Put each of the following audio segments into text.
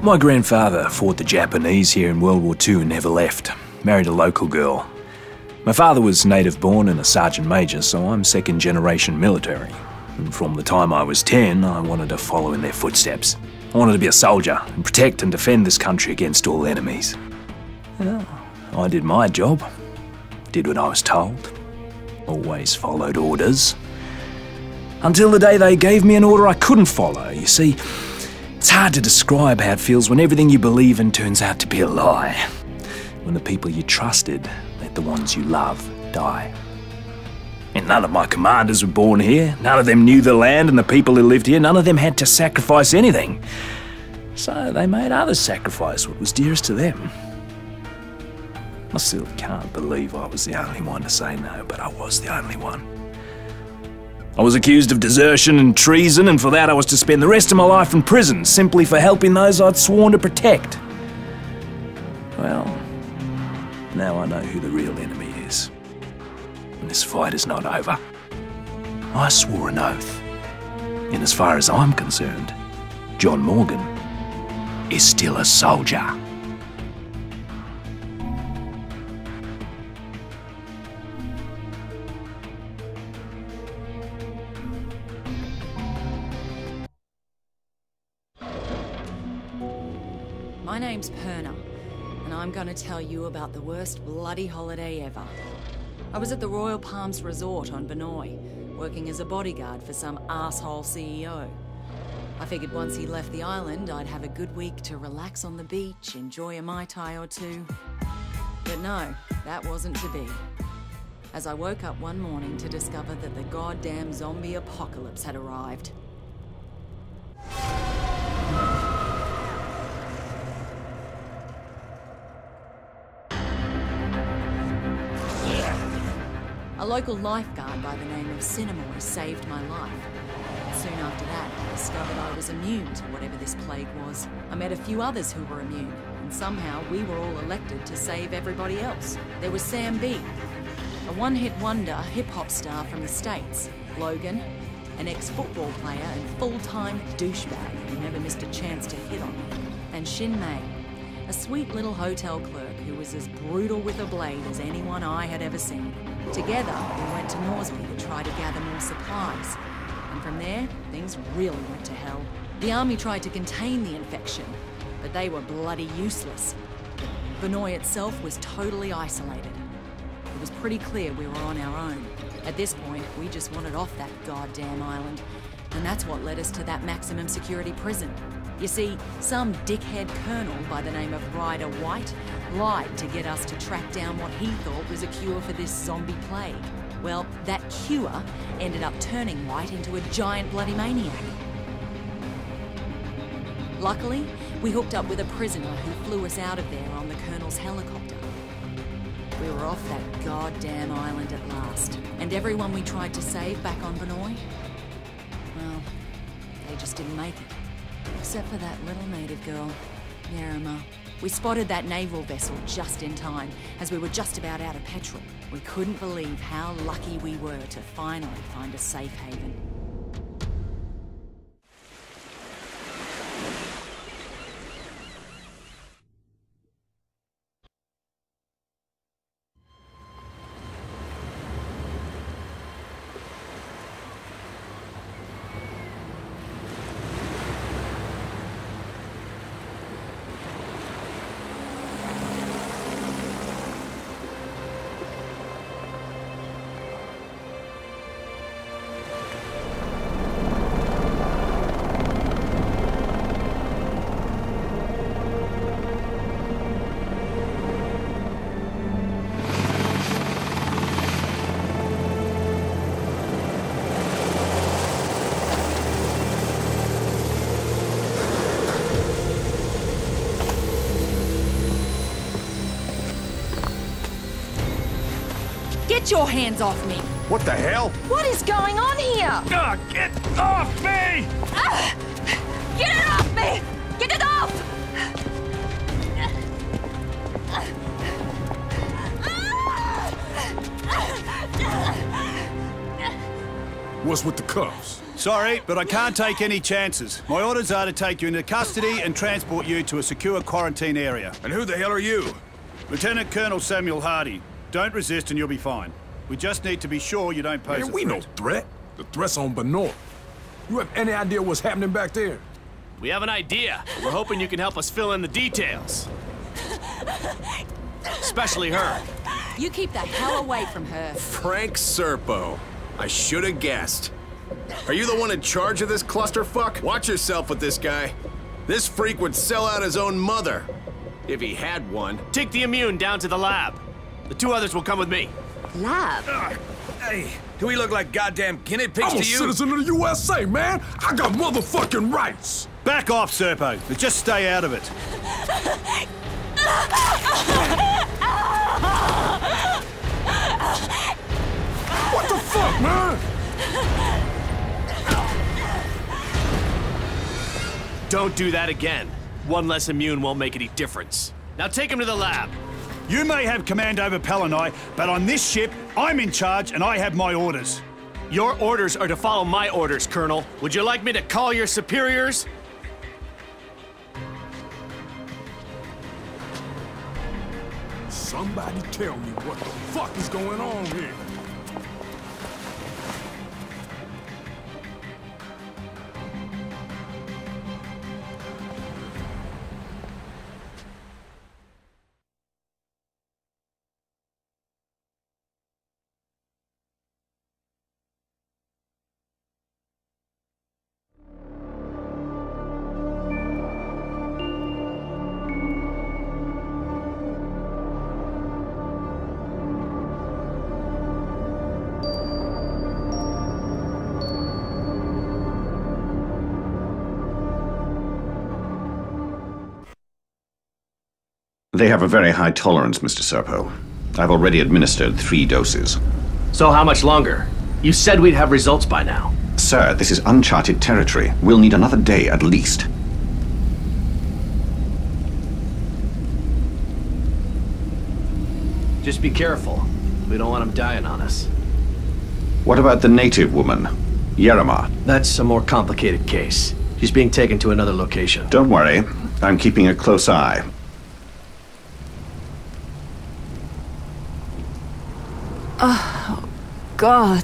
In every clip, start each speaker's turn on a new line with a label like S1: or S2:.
S1: My grandfather fought the Japanese here in World War II and never left. Married a local girl. My father was native-born and a sergeant major, so I'm second-generation military. And from the time I was 10, I wanted to follow in their footsteps. I wanted to be a soldier and protect and defend this country against all enemies. Well, I did my job. Did what I was told. Always followed orders. Until the day they gave me an order I couldn't follow. You see, it's hard to describe how it feels when everything you believe in turns out to be a lie. When the people you trusted let the ones you love die. And none of my commanders were born here. None of them knew the land and the people who lived here. None of them had to sacrifice anything. So they made others sacrifice what was dearest to them. I still can't believe I was the only one to say no, but I was the only one. I was accused of desertion and treason, and for that I was to spend the rest of my life in prison, simply for helping those I'd sworn to protect. Well, now I know who the real enemy is. And this fight is not over. I swore an oath. And as far as I'm concerned, John Morgan is still a soldier.
S2: My name's Perna, and I'm gonna tell you about the worst bloody holiday ever. I was at the Royal Palms Resort on Banoi, working as a bodyguard for some asshole CEO. I figured once he left the island, I'd have a good week to relax on the beach, enjoy a Mai Tai or two. But no, that wasn't to be. As I woke up one morning to discover that the goddamn zombie apocalypse had arrived. A local lifeguard by the name of Cinemablend saved my life. Soon after that, I discovered I was immune to whatever this plague was. I met a few others who were immune, and somehow we were all elected to save everybody else. There was Sam B, a one-hit wonder hip-hop star from the States. Logan, an ex-football player and full-time douchebag who never missed a chance to hit on me. And Shin Mei, a sweet little hotel clerk who was as brutal with a blade as anyone I had ever seen. Together, we went to Norsby to try to gather more supplies. And from there, things really went to hell. The army tried to contain the infection, but they were bloody useless. Banoi itself was totally isolated. It was pretty clear we were on our own. At this point, we just wanted off that goddamn island. And that's what led us to that maximum security prison. You see, some dickhead colonel by the name of Ryder White lied to get us to track down what he thought was a cure for this zombie plague. Well, that cure ended up turning White into a giant bloody maniac. Luckily, we hooked up with a prisoner who flew us out of there on the colonel's helicopter. We were off that goddamn island at last. And everyone we tried to save back on Banoi, well, they just didn't make it. Except for that little native girl, Nerima. We spotted that naval vessel just in time, as we were just about out of petrol. We couldn't believe how lucky we were to finally find a safe haven. Get your hands off me!
S3: What the hell?
S2: What is going on here?
S3: Get off me!
S2: Get it off me! Get it off!
S4: What's with the cuffs?
S5: Sorry, but I can't take any chances. My orders are to take you into custody and transport you to a secure quarantine area.
S4: And who the hell are you?
S5: Lieutenant Colonel Samuel Hardy. Don't resist and you'll be fine. We just need to be sure you don't pose a
S4: Man, we
S5: threat.
S4: no threat. The threat's on Banoi. You have any idea what's happening back there?
S6: We have an idea. We're hoping you can help us fill in the details. Especially her.
S2: You keep the hell away from her.
S7: Frank Serpo. I should have guessed. Are you the one in charge of this clusterfuck? Watch yourself with this guy. This freak would sell out his own mother. If he had one.
S6: Take the immune down to the lab. The two others will come with me.
S8: Lab?
S9: Hey, do we look like goddamn guinea pigs
S4: I'm
S9: to
S4: a
S9: you?
S4: citizen of the USA, man. I got motherfucking rights.
S5: Back off, Serpo. Just stay out of it.
S4: What the fuck, man?
S6: Don't do that again. One less immune won't make any difference. Now take him to the lab.
S5: You may have command over Banoi, but on this ship, I'm in charge and I have my orders.
S6: Your orders are to follow my orders, Colonel. Would you like me to call your superiors?
S4: Somebody tell me what the fuck is going on here.
S10: They have a very high tolerance, Mr. Serpo. I've already administered 3 doses.
S6: So how much longer? You said we'd have results by now.
S10: Sir, this is uncharted territory. We'll need another day at least.
S6: Just be careful. We don't want him dying on us.
S10: What about the native woman, Yerima?
S6: That's a more complicated case. She's being taken to another location.
S10: Don't worry. I'm keeping a close eye.
S8: Oh, God.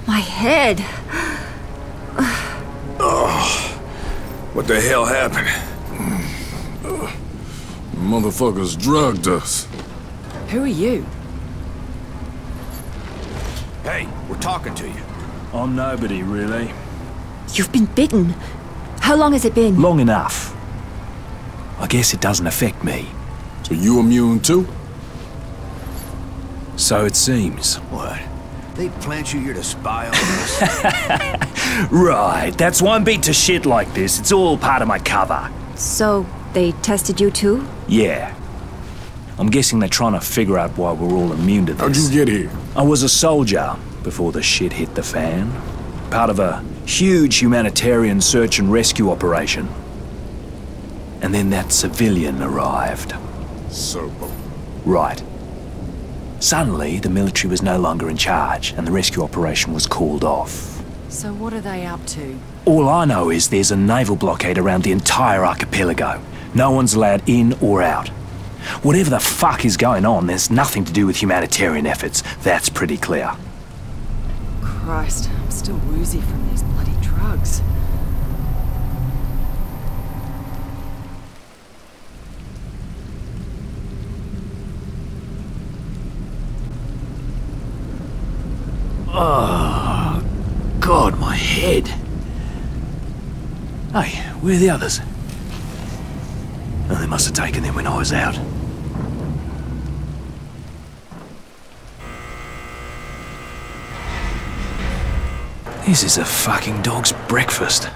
S8: My head.
S4: What the hell happened? Motherfuckers drugged us.
S2: Who are you?
S9: Hey, we're talking to you.
S1: I'm nobody, really.
S8: You've been bitten. How long has it been?
S1: Long enough. I guess it doesn't affect me.
S4: So you immune too?
S1: So it seems.
S9: What? They plant you here to spy on us?
S1: Right, that's why I'm beat to shit like this. It's all part of my cover.
S8: So, they tested you too?
S1: Yeah. I'm guessing they're trying to figure out why we're all immune to this.
S4: How'd you get here?
S1: I was a soldier before the shit hit the fan. Part of a huge humanitarian search and rescue operation. And then that civilian arrived.
S4: Serpo.
S1: Right. Suddenly, the military was no longer in charge, and the rescue operation was called off.
S2: So what are they up to?
S1: All I know is there's a naval blockade around the entire archipelago. No one's allowed in or out. Whatever the fuck is going on, there's nothing to do with humanitarian efforts. That's pretty clear.
S2: Christ, I'm still woozy from these bloody drugs.
S1: Oh, God, my head. Hey, where are the others? Oh, they must have taken them when I was out. This is a fucking dog's breakfast.